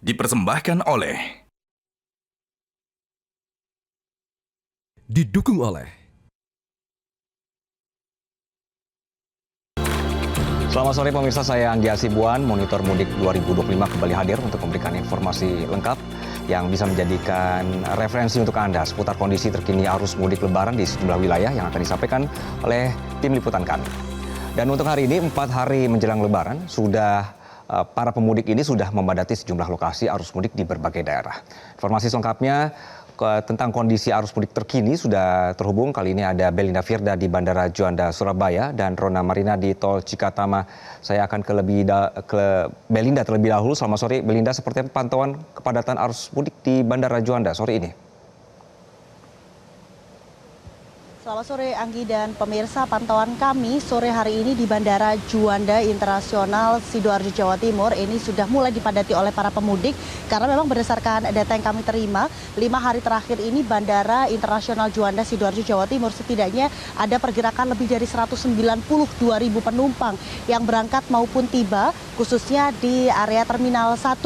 Dipersembahkan oleh Didukung oleh Selamat sore pemirsa, saya Anggi Asibuan, Monitor Mudik 2025 kembali hadir untuk memberikan informasi lengkap yang bisa menjadikan referensi untuk Anda seputar kondisi terkini arus mudik lebaran di sejumlah wilayah yang akan disampaikan oleh tim liputan kami. Dan untuk hari ini, 4 hari menjelang lebaran, para pemudik ini sudah memadati sejumlah lokasi arus mudik di berbagai daerah. Informasi selengkapnya tentang kondisi arus mudik terkini sudah terhubung. Kali ini ada Belinda Firda di Bandara Juanda, Surabaya, dan Rona Marina di Tol Cikatama. Saya akan ke Belinda terlebih dahulu. Selamat sore, Belinda. Seperti apa pantauan kepadatan arus mudik di Bandara Juanda sore ini? Selamat sore Anggi dan pemirsa, pantauan kami sore hari ini di Bandara Juanda Internasional Sidoarjo, Jawa Timur ini sudah mulai dipadati oleh para pemudik karena memang berdasarkan data yang kami terima 5 hari terakhir ini Bandara Internasional Juanda Sidoarjo, Jawa Timur setidaknya ada pergerakan lebih dari 192.000 penumpang yang berangkat maupun tiba khususnya di area Terminal 1.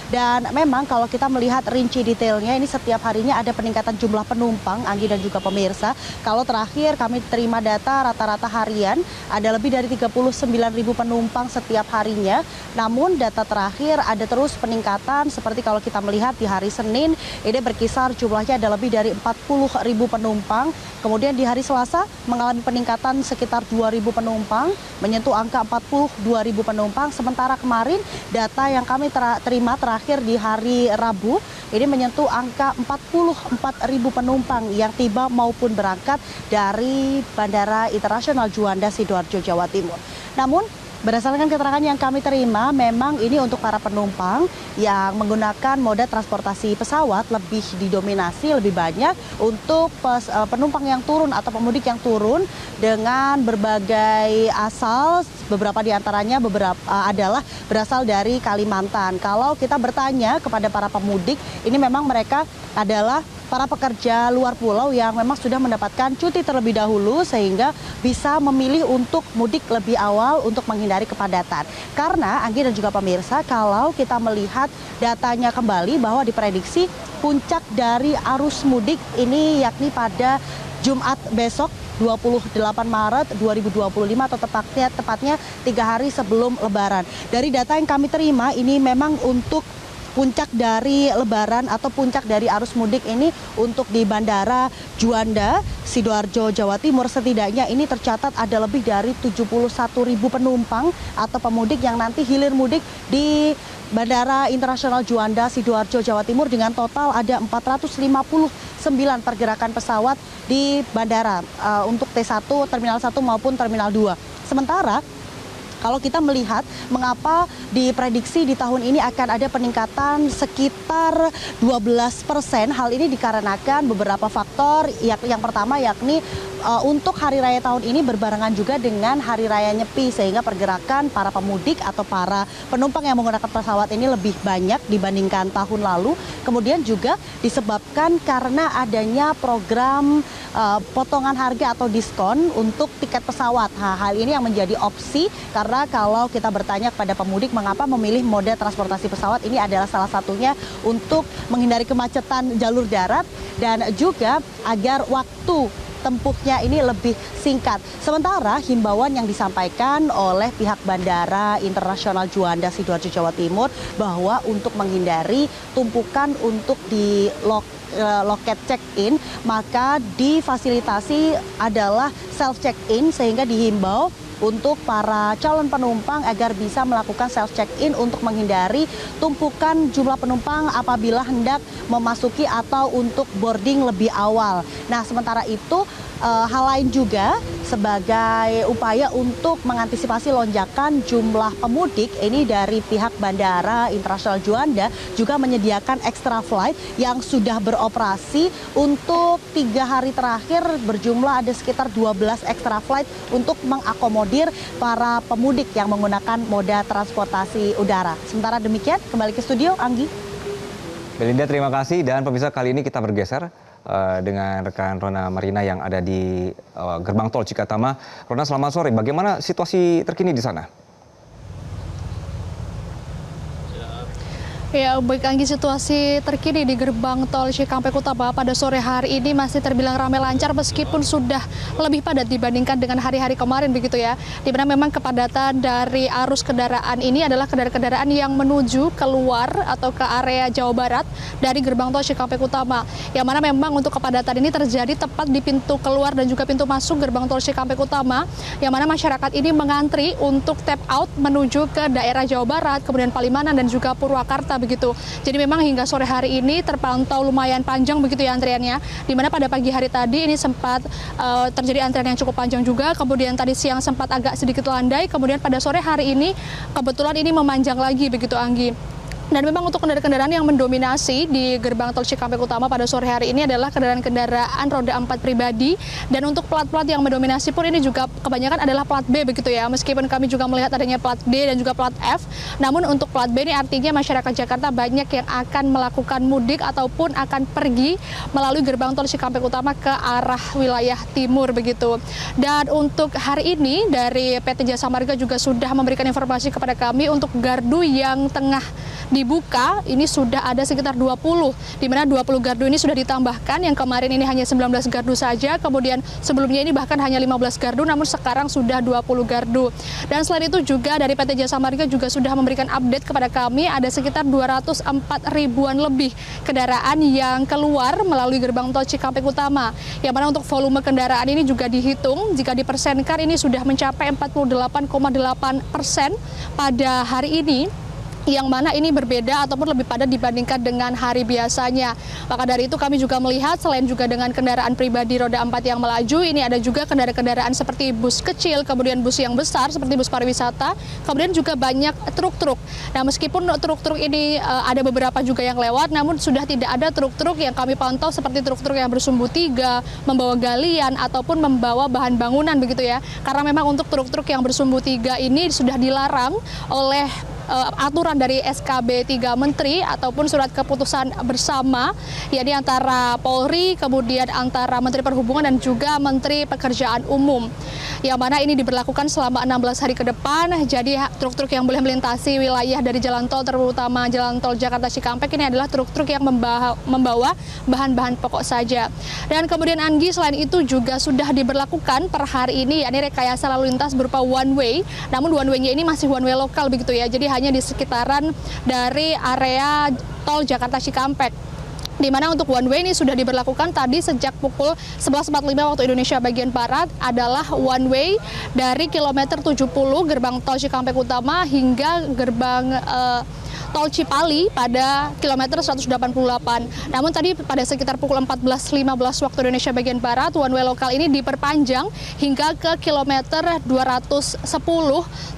Dan memang kalau kita melihat rinci detailnya ini setiap harinya ada peningkatan jumlah penumpang, Anggi dan juga pemirsa. Kalau terakhir kami terima data rata-rata harian ada lebih dari 39.000 penumpang setiap harinya. Namun data terakhir ada terus peningkatan seperti kalau kita melihat di hari Senin ini berkisar jumlahnya ada lebih dari 40.000 penumpang. Kemudian di hari Selasa mengalami peningkatan sekitar 2.000 penumpang menyentuh angka 42.000 penumpang. Sementara kemarin data yang kami terima terakhir di hari Rabu ini menyentuh angka 44.000 penumpang yang tiba maupun berangkat dari Bandara Internasional Juanda Sidoarjo, Jawa Timur. Namun berdasarkan keterangan yang kami terima, memang ini untuk para penumpang yang menggunakan moda transportasi pesawat lebih didominasi, lebih banyak untuk penumpang yang turun atau pemudik yang turun dengan berbagai asal, beberapa diantaranya adalah berasal dari Kalimantan. Kalau kita bertanya kepada para pemudik, ini memang mereka adalah para pekerja luar pulau yang memang sudah mendapatkan cuti terlebih dahulu sehingga bisa memilih untuk mudik lebih awal untuk menghindari kepadatan. Karena Anggi dan juga pemirsa, kalau kita melihat datanya kembali bahwa diprediksi puncak dari arus mudik ini yakni pada Jumat besok 28 Maret 2025 atau tepatnya 3 hari sebelum Lebaran. Dari data yang kami terima ini memang untuk puncak dari Lebaran atau puncak dari arus mudik ini untuk di Bandara Juanda, Sidoarjo, Jawa Timur setidaknya ini tercatat ada lebih dari 71.000 penumpang atau pemudik yang nanti hilir mudik di Bandara Internasional Juanda, Sidoarjo, Jawa Timur dengan total ada 459 pergerakan pesawat di bandara untuk T1, Terminal 1 maupun Terminal 2. Sementara kalau kita melihat mengapa diprediksi di tahun ini akan ada peningkatan sekitar 12%, hal ini dikarenakan beberapa faktor. Yang pertama yakni untuk hari raya tahun ini berbarengan juga dengan hari raya Nyepi sehingga pergerakan para pemudik atau para penumpang yang menggunakan pesawat ini lebih banyak dibandingkan tahun lalu. Kemudian juga disebabkan karena adanya program potongan harga atau diskon untuk tiket pesawat. Hal ini yang menjadi opsi karena kalau kita bertanya kepada pemudik mengapa memilih moda transportasi pesawat, ini adalah salah satunya untuk menghindari kemacetan jalur darat dan juga agar waktu tempuhnya ini lebih singkat. Sementara himbauan yang disampaikan oleh pihak Bandara Internasional Juanda Sidoarjo, Jawa Timur bahwa untuk menghindari tumpukan untuk di loket check-in, maka difasilitasi adalah self check-in sehingga dihimbau untuk para calon penumpang agar bisa melakukan self check-in untuk menghindari tumpukan jumlah penumpang apabila hendak memasuki atau untuk boarding lebih awal. Nah, sementara itu hal lain juga sebagai upaya untuk mengantisipasi lonjakan jumlah pemudik ini dari pihak Bandara Internasional Juanda juga menyediakan extra flight yang sudah beroperasi untuk 3 hari terakhir berjumlah ada sekitar 12 extra flight untuk mengakomodir para pemudik yang menggunakan moda transportasi udara. Sementara demikian, kembali ke studio, Anggi. Belinda, terima kasih. Dan pemirsa, kali ini kita bergeser dengan rekan Rona Marina yang ada di gerbang tol Cikatama. Rona, selamat sore. Bagaimana situasi terkini di sana? Ya, baik Anggi, situasi terkini di gerbang tol Cikampek Utama pada sore hari ini masih terbilang ramai lancar meskipun sudah lebih padat dibandingkan dengan hari-hari kemarin begitu ya. Di mana memang kepadatan dari arus kendaraan ini adalah kendaraan yang menuju keluar atau ke area Jawa Barat dari gerbang tol Cikampek Utama. Yang mana memang untuk kepadatan ini terjadi tepat di pintu keluar dan juga pintu masuk gerbang tol Cikampek Utama. Yang mana masyarakat ini mengantri untuk tap out menuju ke daerah Jawa Barat, kemudian Palimanan dan juga Purwakarta begitu. Jadi memang hingga sore hari ini terpantau lumayan panjang begitu ya antriannya. Di mana pada pagi hari tadi ini sempat terjadi antrian yang cukup panjang juga. Kemudian tadi siang sempat agak sedikit landai. Kemudian pada sore hari ini kebetulan ini memanjang lagi begitu Anggi. Dan memang untuk kendaraan-kendaraan yang mendominasi di gerbang tol Cikampek Utama pada sore hari ini adalah kendaraan-kendaraan roda 4 pribadi. Dan untuk plat-plat yang mendominasi pun ini juga kebanyakan adalah plat B begitu ya. Meskipun kami juga melihat adanya plat D dan juga plat F. Namun untuk plat B ini artinya masyarakat Jakarta banyak yang akan melakukan mudik ataupun akan pergi melalui gerbang tol Cikampek Utama ke arah wilayah timur begitu. Dan untuk hari ini dari PT Jasa Marga juga sudah memberikan informasi kepada kami untuk gardu yang tengah dibuka ini sudah ada sekitar 20, di mana 20 gardu ini sudah ditambahkan. Yang kemarin ini hanya 19 gardu saja, kemudian sebelumnya ini bahkan hanya 15 gardu, namun sekarang sudah 20 gardu. Dan selain itu juga dari PT Jasa Marga juga sudah memberikan update kepada kami ada sekitar 204 ribuan lebih kendaraan yang keluar melalui gerbang tol Cikampek Utama. Yang mana untuk volume kendaraan ini juga dihitung, jika dipersenkan ini sudah mencapai 48,8% pada hari ini, yang mana ini berbeda ataupun lebih padat dibandingkan dengan hari biasanya. Maka dari itu kami juga melihat selain juga dengan kendaraan pribadi roda 4 yang melaju, ini ada juga kendaraan-kendaraan seperti bus kecil, kemudian bus yang besar seperti bus pariwisata, kemudian juga banyak truk-truk. Nah, meskipun truk-truk ini ada beberapa juga yang lewat, namun sudah tidak ada truk-truk yang kami pantau seperti truk-truk yang bersumbu 3, membawa galian ataupun membawa bahan bangunan begitu ya. Karena memang untuk truk-truk yang bersumbu 3 ini sudah dilarang oleh aturan dari SKB 3 Menteri ataupun surat keputusan bersama, yakni antara Polri, kemudian antara Menteri Perhubungan dan juga Menteri Pekerjaan Umum. Yang mana ini diberlakukan selama 16 hari ke depan. Jadi truk-truk yang boleh melintasi wilayah dari jalan tol, terutama jalan tol Jakarta Cikampek, ini adalah truk-truk yang membawa bahan-bahan pokok saja. Dan kemudian Anggi, selain itu juga sudah diberlakukan per hari ini, yakni rekayasa lalu lintas berupa one way. Namun one way-nya ini masih one way lokal begitu ya. Jadi hanya di sekitaran dari area tol Jakarta Cikampek. Di mana untuk one way ini sudah diberlakukan tadi sejak pukul 11.45 waktu Indonesia bagian Barat, adalah one way dari kilometer 70 gerbang tol Cikampek Utama hingga gerbang tol Cipali pada kilometer 188. Namun tadi pada sekitar pukul 14.15 waktu Indonesia bagian Barat, one way lokal ini diperpanjang hingga ke kilometer 210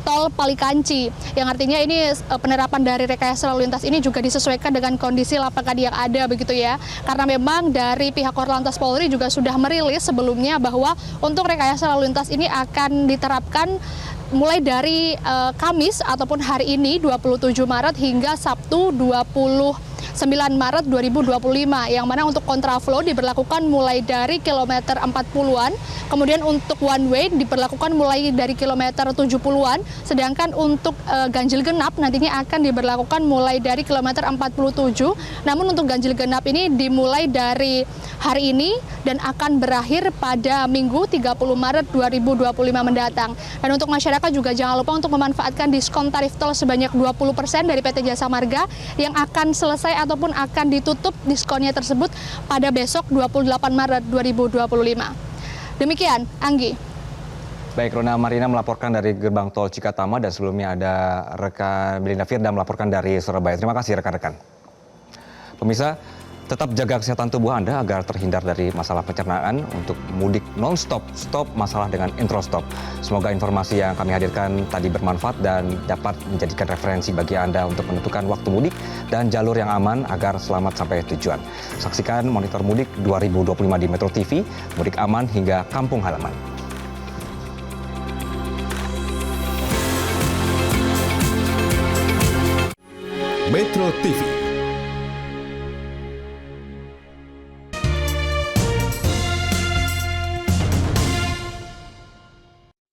tol Palikanci. Yang artinya ini penerapan dari rekayasa lalu lintas ini juga disesuaikan dengan kondisi lapangan yang ada begitu ya. Karena memang dari pihak Korlantas Polri juga sudah merilis sebelumnya bahwa untuk rekayasa lalu lintas ini akan diterapkan mulai dari Kamis ataupun hari ini 27 Maret hingga Sabtu 29 Maret 2025, yang mana untuk kontraflow diberlakukan mulai dari kilometer 40-an, kemudian untuk one way diberlakukan mulai dari kilometer 70-an, sedangkan untuk ganjil genap nantinya akan diberlakukan mulai dari kilometer 47, namun untuk ganjil genap ini dimulai dari hari ini dan akan berakhir pada Minggu 30 Maret 2025 mendatang. Dan untuk masyarakat juga jangan lupa untuk memanfaatkan diskon tarif tol sebanyak 20% dari PT Jasa Marga yang akan selesai ataupun akan ditutup diskonnya tersebut pada besok 28 Maret 2025. Demikian, Anggi. Baik, Rona Marina melaporkan dari gerbang tol Cikatama dan sebelumnya ada rekan Belinda Firda melaporkan dari Surabaya. Terima kasih rekan-rekan. Pemirsa, tetap jaga kesehatan tubuh Anda agar terhindar dari masalah pencernaan. Untuk mudik non-stop, stop masalah dengan Introstop. Semoga informasi yang kami hadirkan tadi bermanfaat dan dapat menjadikan referensi bagi Anda untuk menentukan waktu mudik dan jalur yang aman agar selamat sampai tujuan. Saksikan Monitor Mudik 2025 di Metro TV, mudik aman hingga kampung halaman. Metro TV.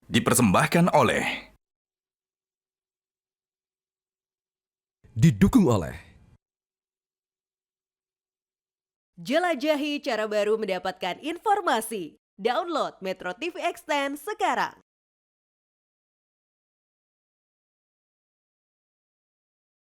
Dipersembahkan oleh, didukung oleh Jelajahi cara baru mendapatkan informasi. Download Metro TV Extend sekarang.